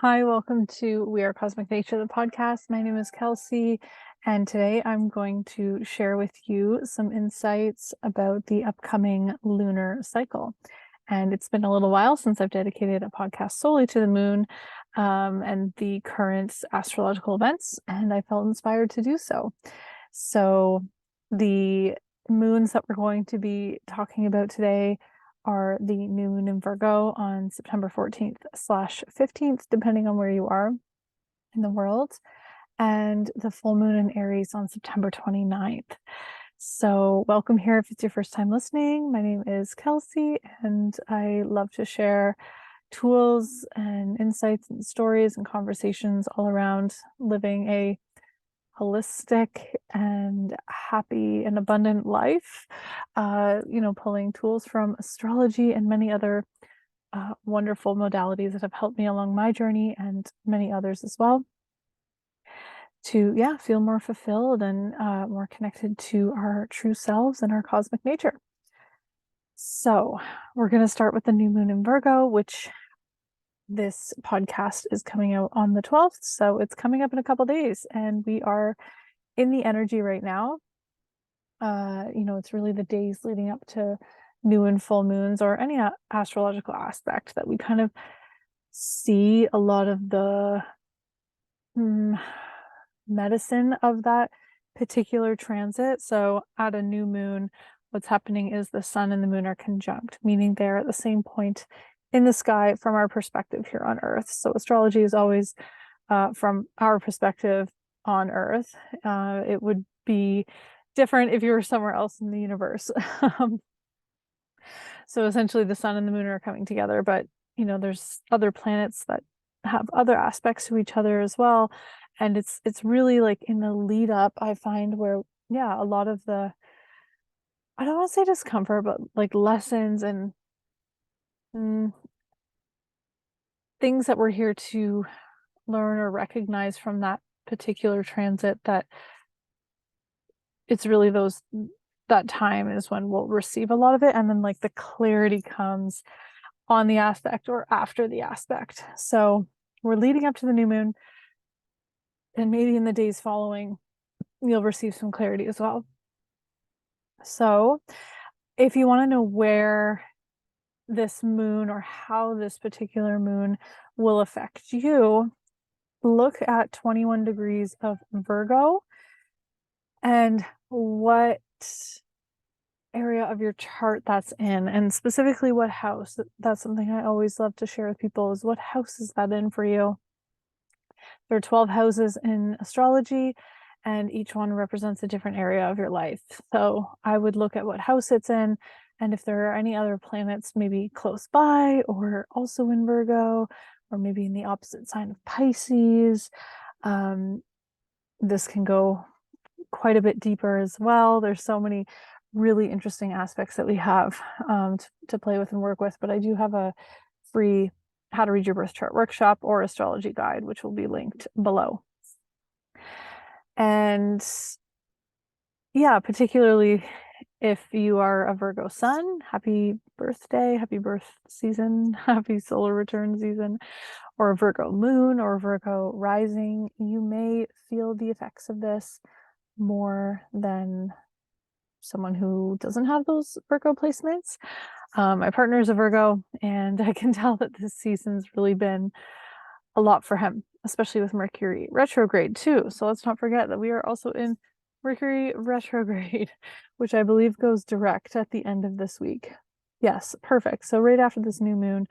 Hi, welcome to We Are Cosmic Nature, the podcast. My name is Kelsey, and today I'm going to share with you some insights about the upcoming lunar cycle. And it's been a little while since I've dedicated a podcast solely to the moon and the current astrological events, and I felt inspired to do so. So, the moons that we're going to be talking about today are the new moon in Virgo on September 14th/15th, depending on where you are in the world, and the full moon in Aries on September 29th. So welcome here if it's your first time listening. My name is Kelsey, and I love to share tools and insights and stories and conversations all around living a holistic and happy and abundant life, pulling tools from astrology and many other wonderful modalities that have helped me along my journey and many others as well to feel more fulfilled and more connected to our true selves and our cosmic nature. So we're going to start with the new moon in Virgo, which this podcast is coming out on the 12th, so it's coming up in a couple days, and we are in the energy right now. It's really the days leading up to new and full moons or any astrological aspect that we kind of see a lot of the medicine of that particular transit. So at a new moon, what's happening is the sun and the moon are conjunct, meaning they're at the same point in the sky from our perspective here on Earth. So astrology is always from our perspective on Earth. It would be different if you were somewhere else in the universe. So essentially the sun and the moon are coming together, but there's other planets that have other aspects to each other as well. And it's really like in the lead up, I find where, a lot of the, I don't want to say discomfort, but like lessons and things that we're here to learn or recognize from that particular transit, that it's really that time is when we'll receive a lot of it. And then like the clarity comes on the aspect or after the aspect. So we're leading up to the new moon, and maybe in the days following, you'll receive some clarity as well. So if you want to know where this moon or how this particular moon will affect you, look at 21 degrees of Virgo and what area of your chart that's in, and specifically what house. That's something I always love to share with people, is what house is that in for you. There are 12 houses in astrology, and each one represents a different area of your life. So I would look at what house it's in, and if there are any other planets maybe close by or also in Virgo, or maybe in the opposite sign of Pisces. This can go quite a bit deeper as well. There's so many really interesting aspects that we have to play with and work with, but I do have a free How to Read Your Birth Chart workshop or astrology guide, which will be linked below. And particularly if you are a Virgo sun, happy birthday, happy birth season, happy solar return season, or a Virgo moon or Virgo rising, you may feel the effects of this more than someone who doesn't have those Virgo placements. My partner is a Virgo, and I can tell that this season's really been a lot for him, especially with Mercury retrograde too. So let's not forget that we are also in Mercury retrograde, which I believe goes direct at the end of this week. Yes, perfect. So right after this new moon,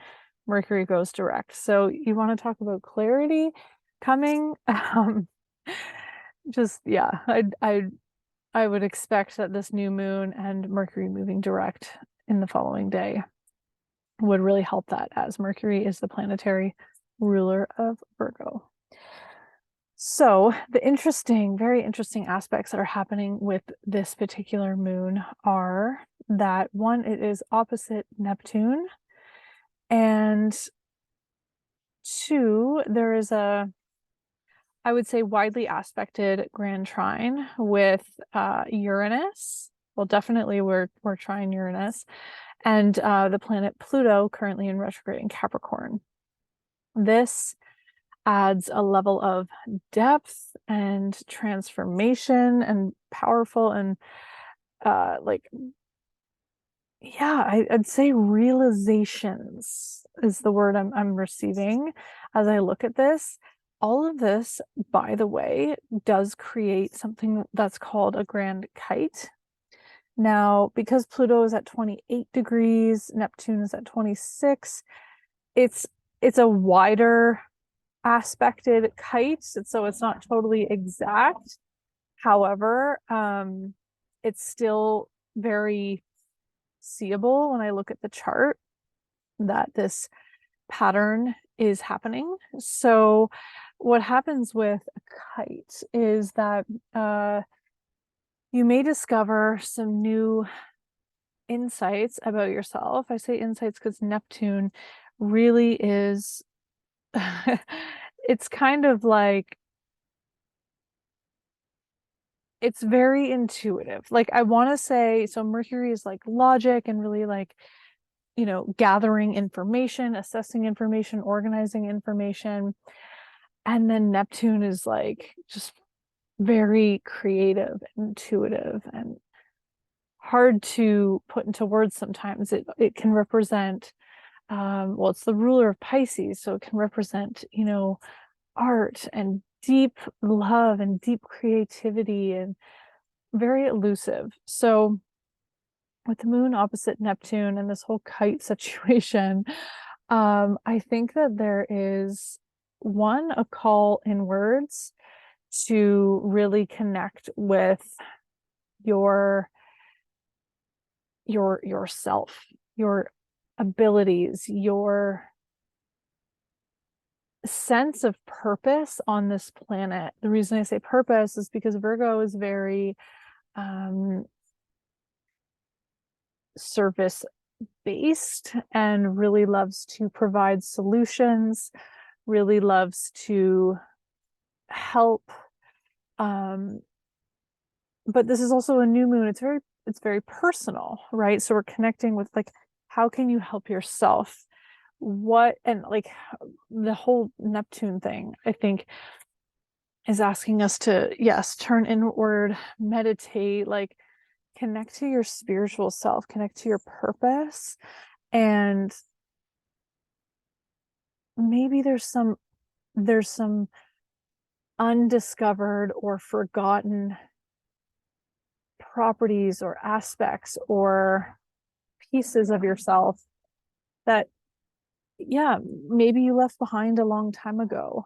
Mercury goes direct. So you want to talk about clarity coming? I would expect that this new moon and Mercury moving direct in the following day would really help that, as Mercury is the planetary ruler of Virgo. So the very interesting aspects that are happening with this particular moon are that, one, it is opposite Neptune, and two, there is I would say, widely aspected grand trine with Uranus. Well, definitely we're trine Uranus, and the planet Pluto, currently in retrograde in Capricorn. This adds a level of depth and transformation and powerful and like, yeah, I'd say realizations is the word I'm receiving as I look at this. All of this, by the way, does create something that's called a grand kite. Now, because Pluto is at 28 degrees, Neptune is at 26, it's a wider aspected kite, so it's not totally exact. However, it's still very seeable when I look at the chart that this pattern is happening. So what happens with a kite is that you may discover some new insights about yourself. I say insights because Neptune really is it's kind of like it's very intuitive. Like I want to say, so Mercury is like logic and really like, gathering information, assessing information, organizing information. And then Neptune is like just very creative, intuitive, and hard to put into words sometimes. It can represent, well, it's the ruler of Pisces, so it can represent, art and deep love and deep creativity and very elusive. So with the moon opposite Neptune and this whole kite situation, I think that there is a call inwards to really connect with your yourself, your abilities, your sense of purpose on this planet. The reason I say purpose is because Virgo is very service based and really loves to provide solutions, really loves to help. But this is also a new moon. It's very personal, right? So we're connecting with like, how can you help yourself? What, and like the whole Neptune thing, I think is asking us to, yes, turn inward, meditate, like connect to your spiritual self, connect to your purpose. And maybe there's some undiscovered or forgotten properties or aspects or pieces of yourself that, yeah, maybe you left behind a long time ago.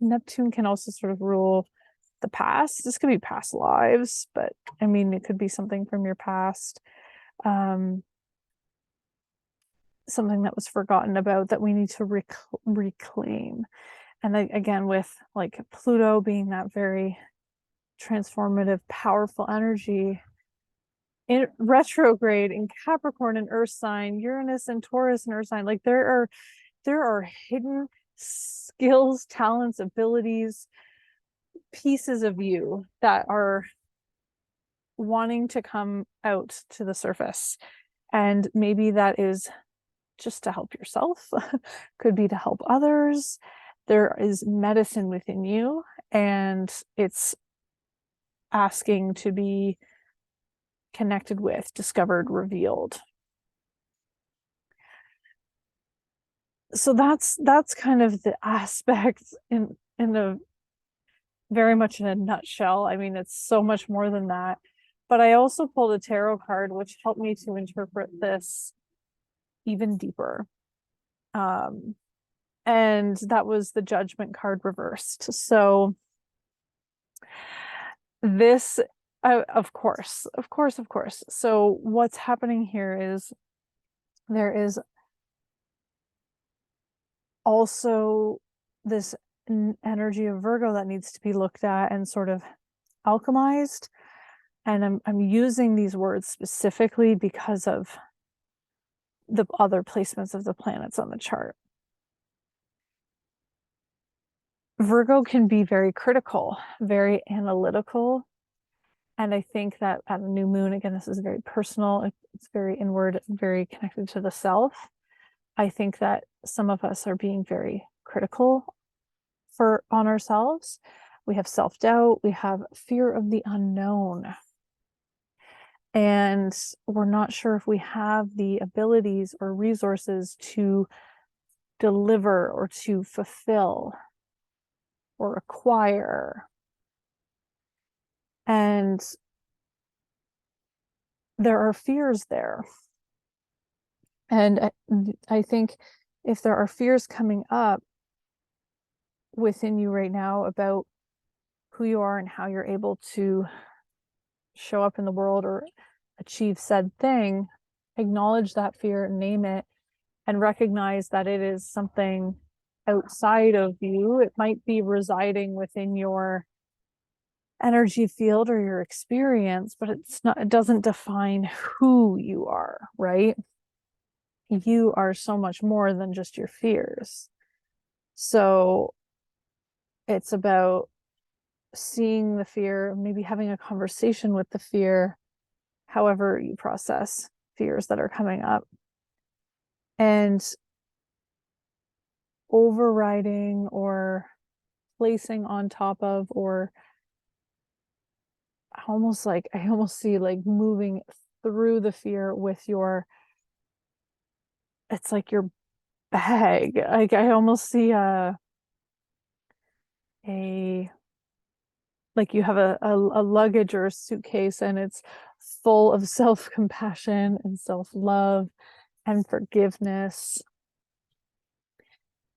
Neptune can also sort of rule the past. This could be past lives, but I mean, it could be something from your past, something that was forgotten about that we need to reclaim. And again, with like Pluto being that very transformative, powerful energy in retrograde in Capricorn and Earth sign, Uranus and Taurus and Earth sign, like there are hidden skills, talents, abilities, pieces of you that are wanting to come out to the surface. And maybe that is just to help yourself, could be to help others. There is medicine within you, and it's asking to be connected with, discovered, revealed. So that's kind of the aspect in the very much in a nutshell. I mean, it's so much more than that. But I also pulled a tarot card, which helped me to interpret this even deeper. And that was the Judgment card reversed. So this, of course. So what's happening here is there is also this energy of Virgo that needs to be looked at and sort of alchemized. And I'm using these words specifically because of the other placements of the planets on the chart. Virgo can be very critical, very analytical. And I think that at a new moon, again, this is very personal. It's very inward, very connected to the self. I think that some of us are being very critical on ourselves. We have self-doubt, we have fear of the unknown. And we're not sure if we have the abilities or resources to deliver or to fulfill or acquire. And there are fears there. And I think if there are fears coming up within you right now about who you are and how you're able to show up in the world or achieve said thing, acknowledge that fear, name it, and recognize that it is something outside of you. It might be residing within your energy field or your experience, but it doesn't define who you are, right? You are so much more than just your fears. So it's about seeing the fear, maybe having a conversation with the fear, however you process fears that are coming up, and overriding or placing on top of, or I almost see like moving through the fear with it's like your bag. Like I almost see a like you have a luggage or a suitcase, and it's full of self-compassion and self-love and forgiveness.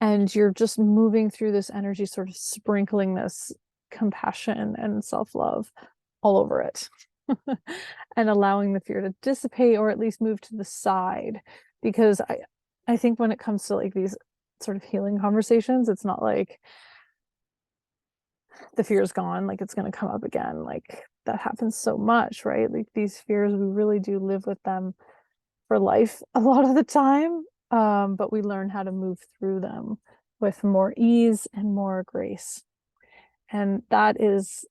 And you're just moving through this energy, sort of sprinkling this compassion and self-love all over it. And allowing the fear to dissipate, or at least move to the side. Because I think when it comes to like these sort of healing conversations, it's not like the fear is gone, like it's going to come up again. Like that happens so much, right? Like these fears, we really do live with them for life a lot of the time. But we learn how to move through them with more ease and more grace. And that is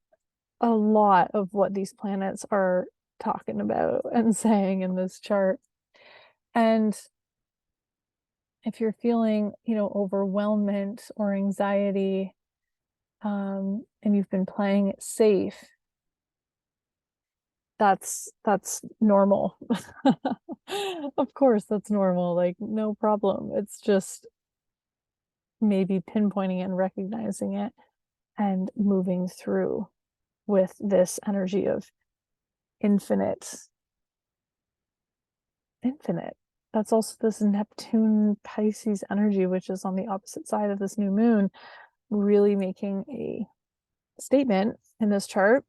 a lot of what these planets are talking about and saying in this chart. And if you're feeling, overwhelmment or anxiety, and you've been playing it safe, that's normal. Of course, that's normal. Like, no problem. It's just maybe pinpointing and recognizing it and moving through with this energy of infinite. That's also this Neptune Pisces energy, which is on the opposite side of this new moon, really making a statement in this chart.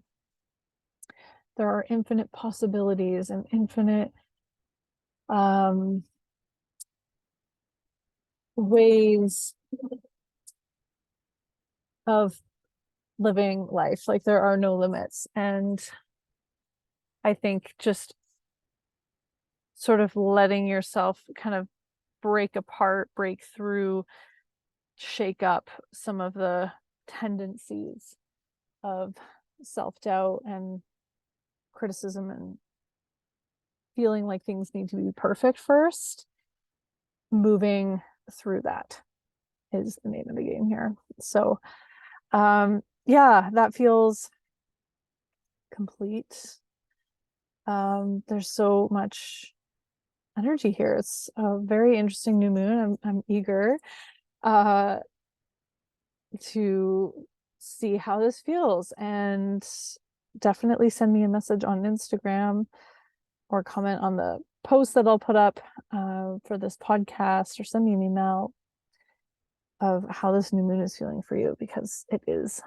There are infinite possibilities and infinite ways of living life. Like there are no limits. And I think just sort of letting yourself kind of break apart, break through, shake up some of the tendencies of self-doubt and criticism and feeling like things need to be perfect first. Moving through that is the name of the game here. So yeah, that feels complete. There's so much energy here. It's a very interesting new moon. I'm eager to see how this feels, and definitely send me a message on Instagram or comment on the post that I'll put up for this podcast, or send me an email of how this new moon is feeling for you, because it is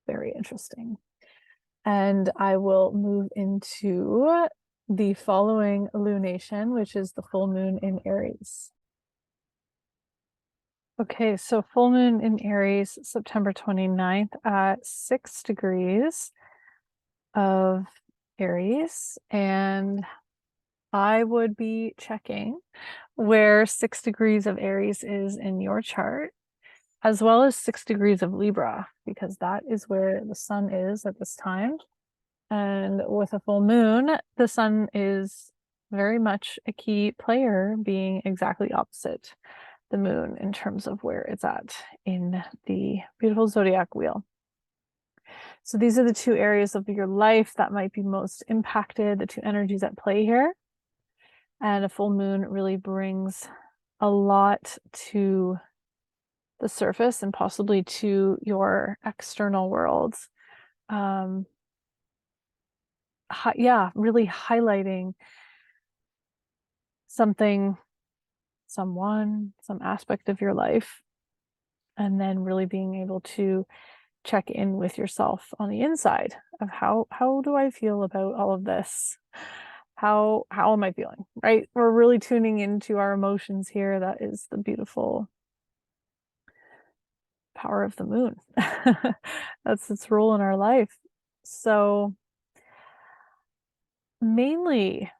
very interesting. And I will move into the following lunation, which is the full moon in Aries. Okay, so full moon in Aries, September 29th at 6 degrees of Aries. And I would be checking where 6 degrees of Aries is in your chart, as well as 6 degrees of Libra, because that is where the sun is at this time. And with a full moon, the sun is very much a key player, being exactly opposite the moon in terms of where it's at in the beautiful zodiac wheel. So these are the two areas of your life that might be most impacted, the two energies at play here. And a full moon really brings a lot to the surface and possibly to your external worlds. Really highlighting something, someone, some aspect of your life, and then really being able to check in with yourself on the inside of how do I feel about all of this? How am I feeling, right? We're really tuning into our emotions here. That is the beautiful power of the moon. That's its role in our life. So mainly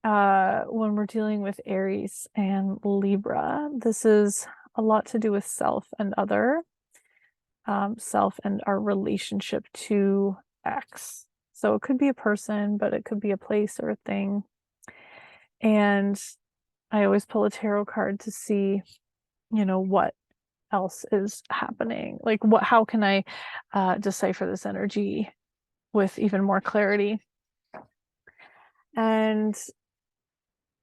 when we're dealing with Aries and Libra, this is a lot to do with self and other, self and our relationship to X. So it could be a person, but it could be a place or a thing. And I always pull a tarot card to see, what else is happening. Like how can I decipher this energy with even more clarity? And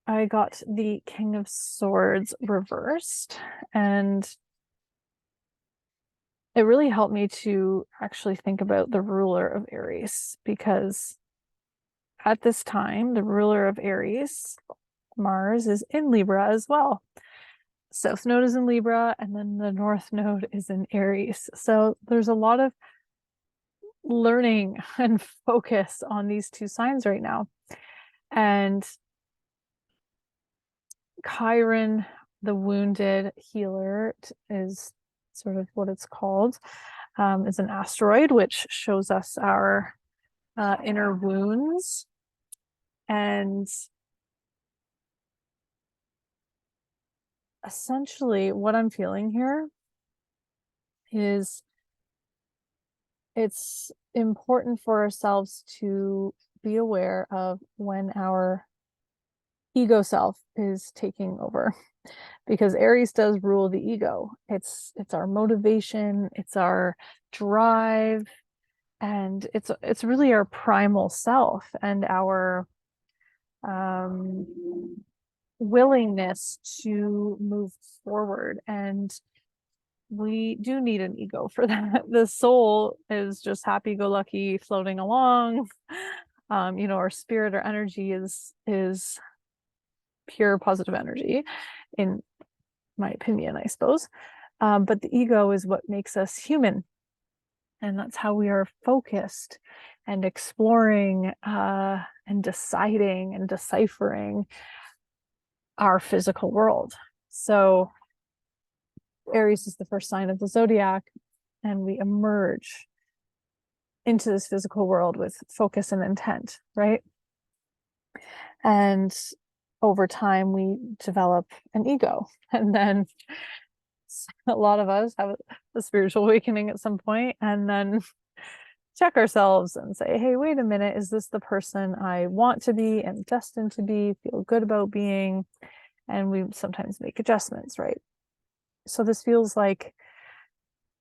I got the King of Swords reversed, and it really helped me to actually think about the ruler of Aries, because at this time, the ruler of Aries, Mars, is in Libra as well. South node is in Libra, and then the North node is in Aries. So there's a lot of learning and focus on these two signs right now. And Chiron, the wounded healer, is sort of what it's called, is an asteroid which shows us our inner wounds. And essentially what I'm feeling here is it's important for ourselves to be aware of when our ego self is taking over, because Aries does rule the ego. It's our motivation, it's our drive, and it's really our primal self and our willingness to move forward. And we do need an ego for that. The soul is just happy-go-lucky floating along. Our spirit or energy is pure positive energy, in my opinion, I suppose. But the ego is what makes us human. And that's how we are focused and exploring and deciding and deciphering our physical world. So Aries is the first sign of the zodiac, and we emerge into this physical world with focus and intent, right? And over time, we develop an ego. And then a lot of us have a spiritual awakening at some point, and then check ourselves and say, hey, wait a minute, is this the person I want to be, am destined to be, feel good about being? And we sometimes make adjustments, right? So this feels like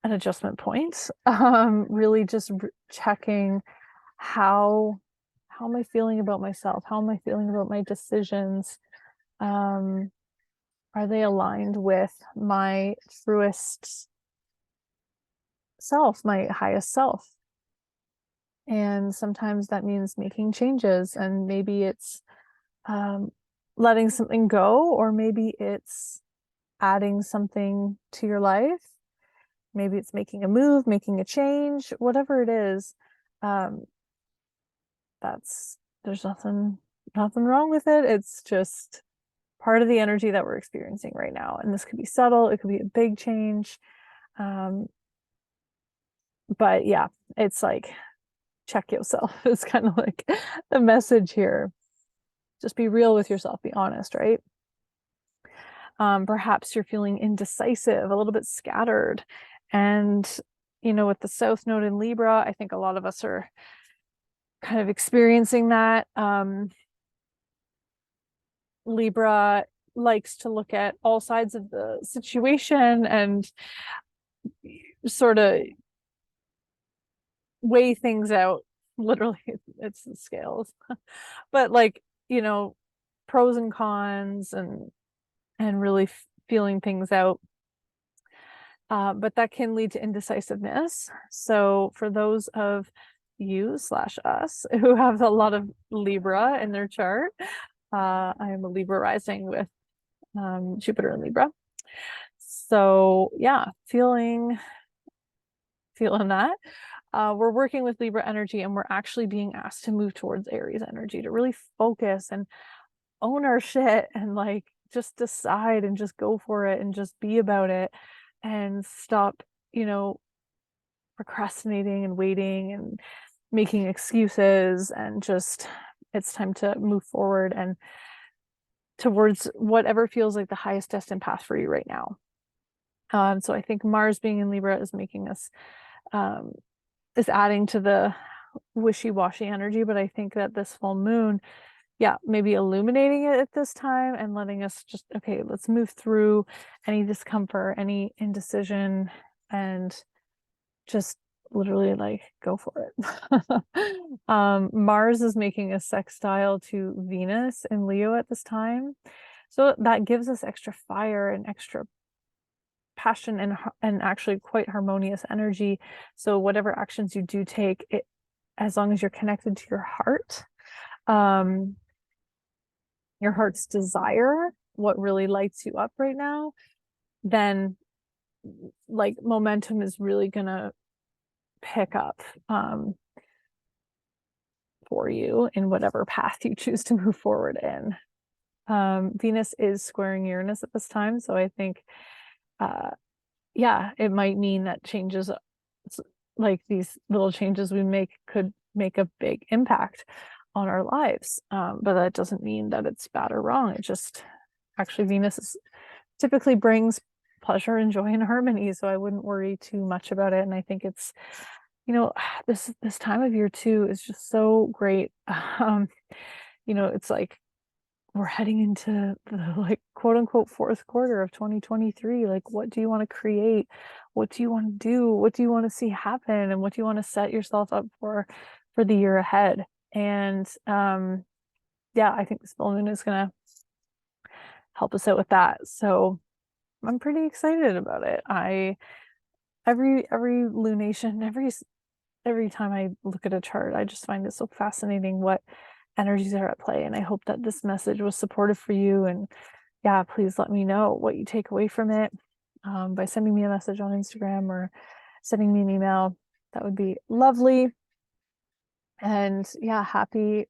an adjustment point. Really just checking how am I feeling about myself? How am I feeling about my decisions? Are they aligned with my truest self, my highest self? And sometimes that means making changes, and maybe it's letting something go, or maybe it's adding something to your life. Maybe it's making a move, making a change, whatever it is. There's nothing wrong with it. It's just part of the energy that we're experiencing right now. And this could be subtle, it could be a big change. But yeah, it's like, check yourself is kind of like the message here. Just be real with yourself, be honest, right? Perhaps you're feeling indecisive, a little bit scattered. And, with the South Node in Libra, I think a lot of us are kind of experiencing that. Libra likes to look at all sides of the situation and sort of weigh things out. Literally, it's the scales, but like, pros and cons, and really feeling things out. But that can lead to indecisiveness. So for those of you slash us who have a lot of Libra in their chart, I am a Libra rising with Jupiter in Libra. So yeah, feeling that. We're working with Libra energy, and we're actually being asked to move towards Aries energy, to really focus and own our shit, and like just decide and just go for it and just be about it, and stop, procrastinating and waiting and making excuses, and just, it's time to move forward and towards whatever feels like the highest destined path for you right now. So I think Mars being in Libra is making us is adding to the wishy-washy energy, but I think that this full moon, yeah, maybe illuminating it at this time and letting us just, okay, let's move through any discomfort, any indecision, and just literally like go for it. Mars is making a sextile to Venus in Leo at this time. So that gives us extra fire and extra passion, and actually quite harmonious energy. So whatever actions you do take, it, as long as you're connected to your heart's desire, what really lights you up right now, then like momentum is really gonna pick up for you in whatever path you choose to move forward in. Venus is squaring Uranus at this time, so I think yeah, it might mean that changes, like these little changes we make, could make a big impact on our lives. But that doesn't mean that it's bad or wrong. It just, actually, Venus typically brings pleasure and joy and harmony, so I wouldn't worry too much about it. And I think it's, this time of year too is just so great. It's like we're heading into the, like, quote unquote fourth quarter of 2023. Like, what do you want to create? What do you want to do? What do you want to see happen? And what do you want to set yourself up for the year ahead? And yeah, I think this full moon is gonna help us out with that. So I'm pretty excited about it. Every lunation, every time I look at a chart, I just find it so fascinating what energies are at play. And I hope that this message was supportive for you. And yeah, please let me know what you take away from it by sending me a message on Instagram or sending me an email. That would be lovely. And yeah, happy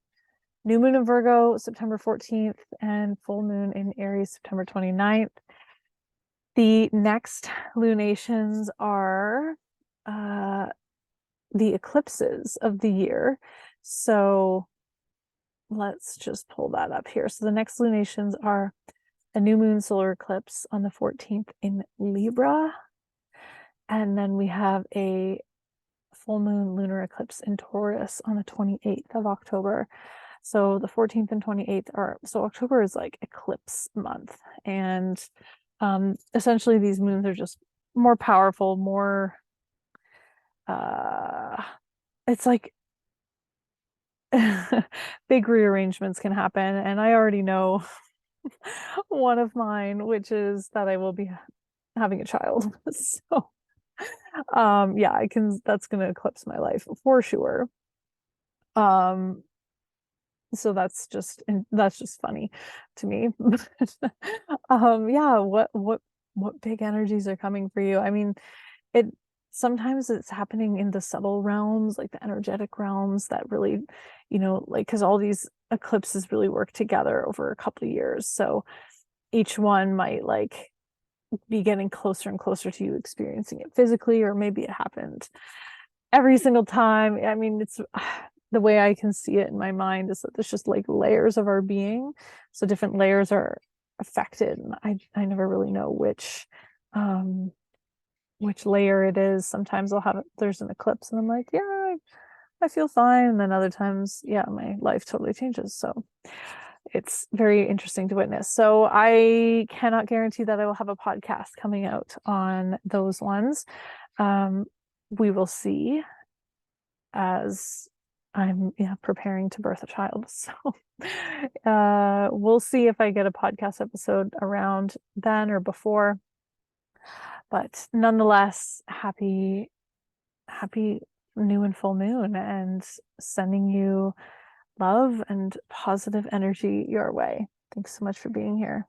new moon in Virgo, September 14th, and full moon in Aries, September 29th. The next lunations are the eclipses of the year. So let's just pull that up here. So the next lunations are a new moon solar eclipse on the 14th in Libra. And then we have a full moon lunar eclipse in Taurus on the 28th of October. So the 14th and 28th are, so October is like eclipse month. And essentially these moons are just more powerful, more, it's like big rearrangements can happen. And I already know one of mine, which is that I will be having a child. So yeah, that's gonna eclipse my life for sure. So that's just funny to me. Yeah, what big energies are coming for you? I mean, it sometimes it's happening in the subtle realms, like the energetic realms, that really, like, because all these eclipses really work together over a couple of years. So each one might like be getting closer and closer to you experiencing it physically, or maybe it happened every single time. I mean, it's the way I can see it in my mind is that there's just like layers of our being. So different layers are affected. And I never really know which layer it is. Sometimes there's an eclipse and I'm like, yeah, I feel fine. And then other times, yeah, my life totally changes. So it's very interesting to witness. So I cannot guarantee that I will have a podcast coming out on those ones. We will see, as I'm preparing to birth a child. So we'll see if I get a podcast episode around then or before. But nonetheless, happy new and full moon, and sending you love and positive energy your way. Thanks so much for being here.